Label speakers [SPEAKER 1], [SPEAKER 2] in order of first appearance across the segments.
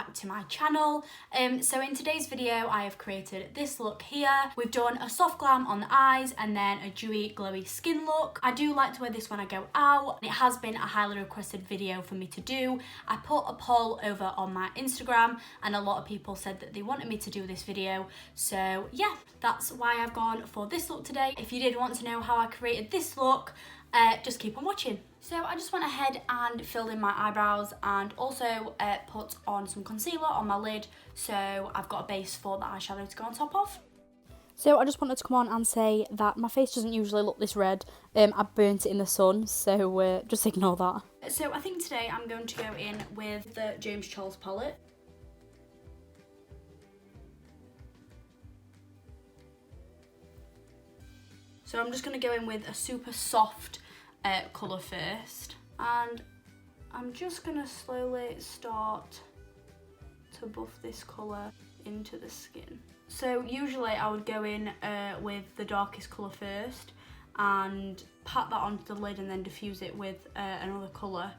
[SPEAKER 1] back to my channel. So in today's video I have created this look here. We've done a soft glam on the eyes and then a dewy glowy skin look. I do like to wear this when I go out. It has been a highly requested video for me to do. I put a poll over on my Instagram and a lot of people said that they wanted me to do this video, so yeah, that's why I've gone for this look today. If you did want to know how I created this look, just keep on watching. So I just went ahead and filled in my eyebrows and also put on some concealer on my lid, so I've got a base for the eyeshadow to go on top of. So I just wanted to come on and say that my face doesn't usually look this red. I burnt it in the sun, so just ignore that. So I think today I'm going to go in with the James Charles palette. So I'm just going to go in with a super soft colour first, and I'm just going to slowly start to buff this colour into the skin. So usually I would go in with the darkest colour first and pat that onto the lid and then diffuse it with another colour,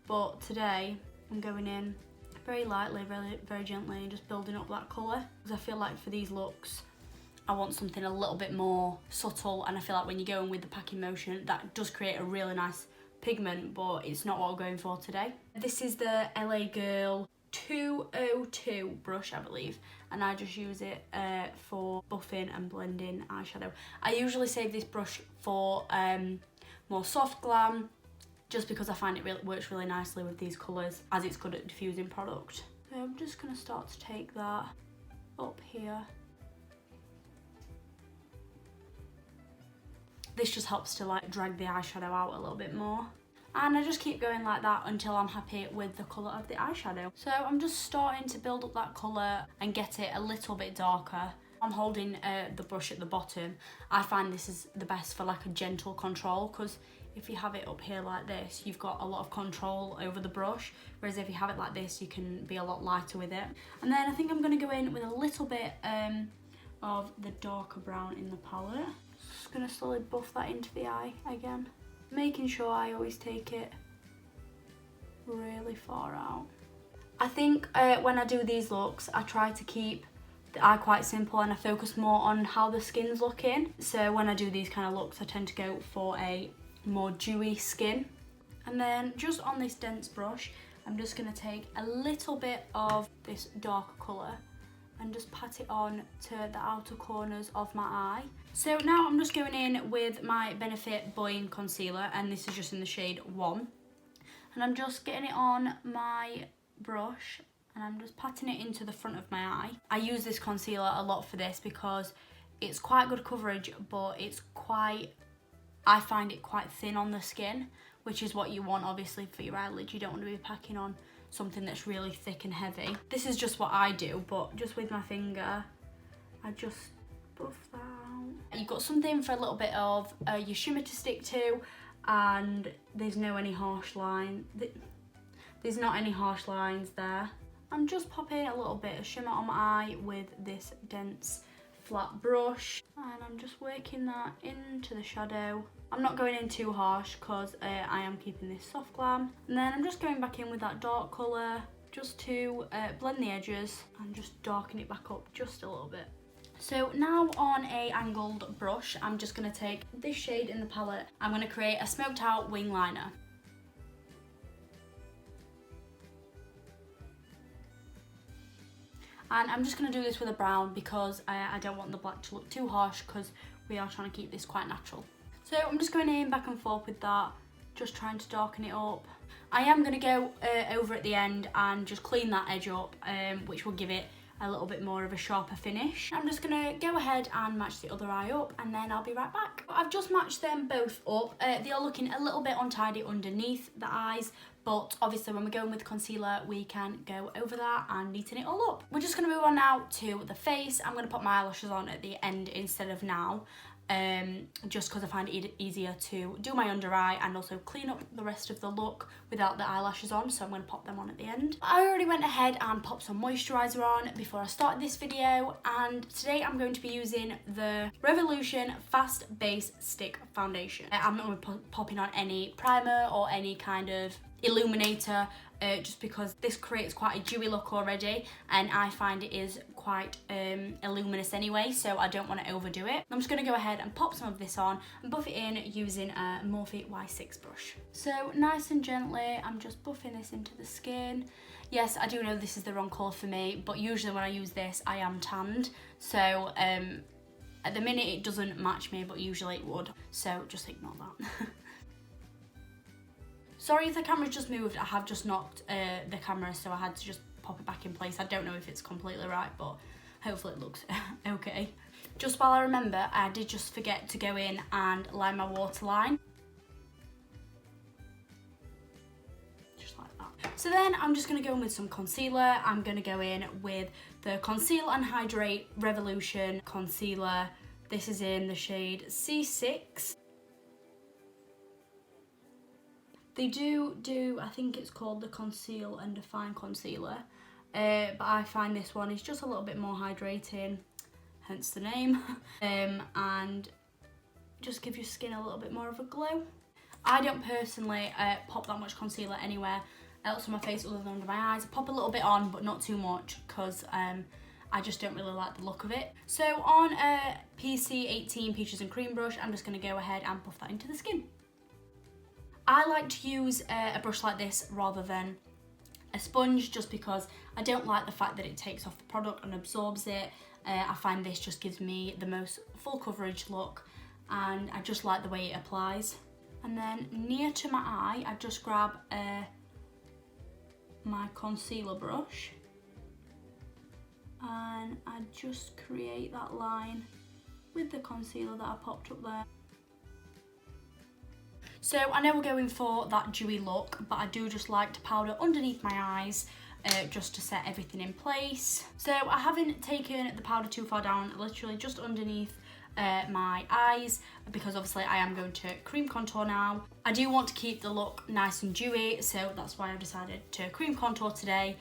[SPEAKER 1] but today I'm going in very lightly, very gently, and just building up that colour, because I feel like for these looks I want something a little bit more subtle, and I feel like when you go in with the packing motion, that does create a really nice pigment, but it's not what we're going for today. This is the LA Girl 202 brush, I believe, and I just use it for buffing and blending eyeshadow. I usually save this brush for more soft glam, just because I find it works really nicely with these colours, as it's good at diffusing product. So I'm just going to start to take that up here. This just helps to like drag the eyeshadow out a little bit more. And I just keep going like that until I'm happy with the colour of the eyeshadow. So I'm just starting to build up that colour and get it a little bit darker. I'm holding the brush at the bottom. I find this is the best for like a gentle control, because if you have it up here like this, you've got a lot of control over the brush, whereas if you have it like this, you can be a lot lighter with it. And then I think I'm going to go in with a little bit of the darker brown in the palette. Just going to slowly buff that into the eye again, making sure I always take it really far out. I think when I do these looks, I try to keep the eye quite simple and I focus more on how the skin's looking. So when I do these kind of looks, I tend to go for a more dewy skin. And then just on this dense brush, I'm just going to take a little bit of this darker colour and just pat it on to the outer corners of my eye. So now I'm just going in with my Benefit Buoyant Concealer, and this is just in the shade 1. And I'm just getting it on my brush and I'm just patting it into the front of my eye. I use this concealer a lot for this because it's quite good coverage, but I find it quite thin on the skin, which is what you want obviously for your eyelid. You don't want to be packing on something that's really thick and heavy. This is just what I do, but just with my finger, I just buff that out. You've got something for a little bit of your shimmer to stick to, and there's not any harsh lines there. I'm just popping a little bit of shimmer on my eye with this dense flat brush, and I'm just working that into the shadow. I'm not going in too harsh because I am keeping this soft glam. And then I'm just going back in with that dark colour just to blend the edges and just darken it back up just a little bit. So now on a angled brush, I'm just going to take this shade in the palette. I'm going to create a smoked out wing liner. And I'm just going to do this with a brown because I don't want the black to look too harsh, because we are trying to keep this quite natural. So I'm just going in back and forth with that, just trying to darken it up. I am going to go over at the end and just clean that edge up, which will give it a little bit more of a sharper finish. I'm just going to go ahead and match the other eye up, and then I'll be right back. I've just matched them both up. They are looking a little bit untidy underneath the eyes, but obviously when we're going with concealer, we can go over that and neaten it all up. We're just going to move on now to the face. I'm going to put my eyelashes on at the end instead of now. Just because I find it easier to do my under eye and also clean up the rest of the look without the eyelashes on, so I'm going to pop them on at the end. I already went ahead and popped some moisturiser on before I started this video, and today I'm going to be using the Revolution Fast Base Stick Foundation. I'm not going to be popping on any primer or any kind of illuminator, just because this creates quite a dewy look already, and I find it is quite luminous anyway, so I don't want to overdo it. I'm just going to go ahead and pop some of this on and buff it in using a Morphe Y6 brush. So nice and gently, I'm just buffing this into the skin. Yes, I do know this is the wrong colour for me, but usually when I use this, I am tanned. So at the minute it doesn't match me, but usually it would. So just ignore that. Sorry if the camera's just moved, I have just knocked the camera, so I had to just pop it back in place. I don't know if it's completely right, but hopefully it looks okay. Just while I remember, I did just forget to go in and line my waterline. Just like that. So then I'm just going to go in with some concealer. I'm going to go in with the Conceal and Hydrate Revolution Concealer. This is in the shade C6. They do, I think it's called the Conceal and Define Concealer, but I find this one is just a little bit more hydrating, hence the name, and just give your skin a little bit more of a glow. I don't personally pop that much concealer anywhere else on my face other than under my eyes. I pop a little bit on, but not too much, because I just don't really like the look of it. So on a PC18 Peaches and Cream brush, I'm just going to go ahead and buff that into the skin. I like to use a brush like this rather than a sponge, just because I don't like the fact that it takes off the product and absorbs it. I find this just gives me the most full coverage look, and I just like the way it applies. And then near to my eye, I just grab my concealer brush and I just create that line with the concealer that I popped up there. So I know we're going for that dewy look, but I do just like to powder underneath my eyes just to set everything in place. So I haven't taken the powder too far down, literally just underneath my eyes, because obviously I am going to cream contour now. I do want to keep the look nice and dewy, so that's why I've decided to cream contour today,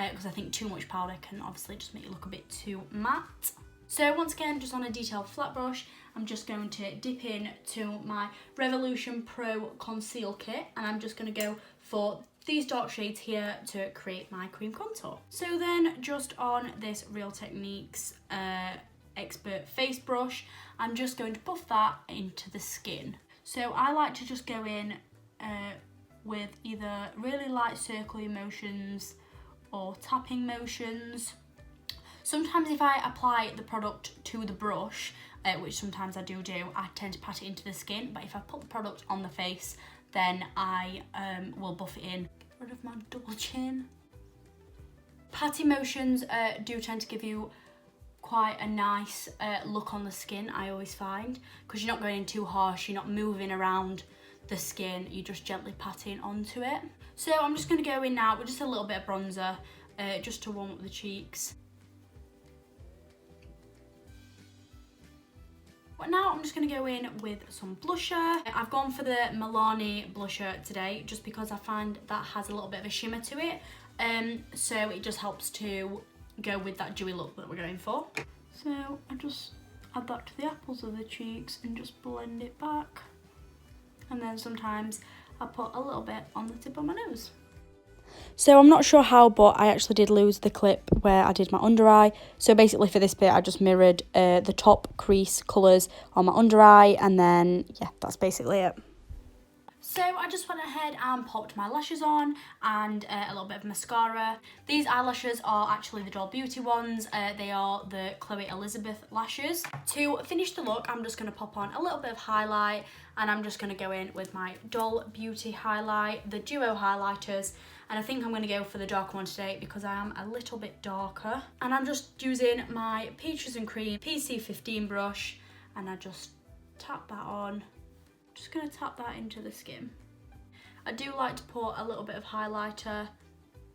[SPEAKER 1] because I think too much powder can obviously just make it look a bit too matte. So once again, just on a detailed flat brush, I'm just going to dip in to my Revolution Pro Conceal Kit, and I'm just going to go for these dark shades here to create my cream contour. So then just on this Real Techniques Expert Face Brush, I'm just going to buff that into the skin. So I like to just go in with either really light circular motions or tapping motions. Sometimes if I apply the product to the brush, which sometimes I do, I tend to pat it into the skin, but if I put the product on the face, then I will buff it in. Get rid of my double chin. Patty motions do tend to give you quite a nice look on the skin, I always find, because you're not going in too harsh, you're not moving around the skin, you're just gently patting onto it. So I'm just going to go in now with just a little bit of bronzer, just to warm up the cheeks. But now I'm just going to go in with some blusher. I've gone for the Milani blusher today, just because I find that has a little bit of a shimmer to it, so it just helps to go with that dewy look that we're going for. So I just add that to the apples of the cheeks and just blend it back. And then sometimes I put a little bit on the tip of my nose. So I'm not sure how, but I actually did lose the clip where I did my under eye. So basically for this bit, I just mirrored the top crease colours on my under eye, and then yeah, that's basically it. So I just went ahead and popped my lashes on and a little bit of mascara. These eyelashes are actually the Doll Beauty ones. They are the Chloe Elizabeth lashes. To finish the look, I'm just going to pop on a little bit of highlight, and I'm just going to go in with my Doll Beauty highlight, the Duo highlighters. And I think I'm going to go for the darker one today because I am a little bit darker. And I'm just using my Peaches and Cream PC15 brush, and I just tap that on. Just going to tap that into the skin. I do like to put a little bit of highlighter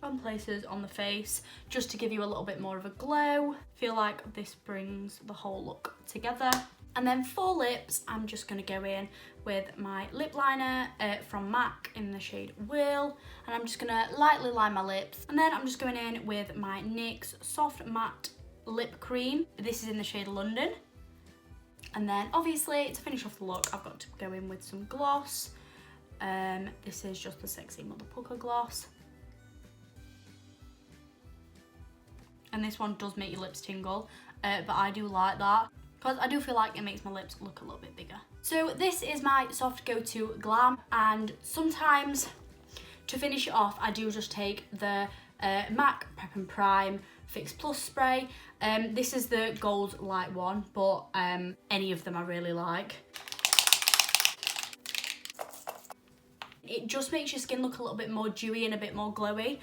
[SPEAKER 1] on places on the face, just to give you a little bit more of a glow. I feel like this brings the whole look together. And then for lips, I'm just going to go in with my lip liner from MAC in the shade Whirl, and I'm just going to lightly line my lips. And then I'm just going in with my NYX Soft Matte Lip Cream. This is in the shade London. And then obviously to finish off the look, I've got to go in with some gloss. This is just the Sexy Mother Pucker Gloss. And this one does make your lips tingle, but I do like that because I do feel like it makes my lips look a little bit bigger. So this is my soft go-to Glam, and sometimes to finish it off I do just take the MAC Prep and Prime Fix Plus spray. This is the gold light one, but any of them I really like. It just makes your skin look a little bit more dewy and a bit more glowy.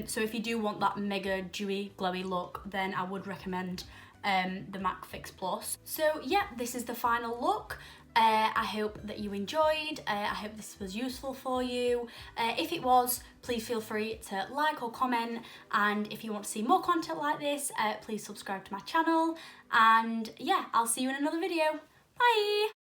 [SPEAKER 1] So if you do want that mega dewy, glowy look, then I would recommend the MAC Fix Plus. So yeah, this is the final look. I hope that you enjoyed. I hope this was useful for you. If it was, please feel free to like or comment. And if you want to see more content like this, please subscribe to my channel. And yeah, I'll see you in another video. Bye!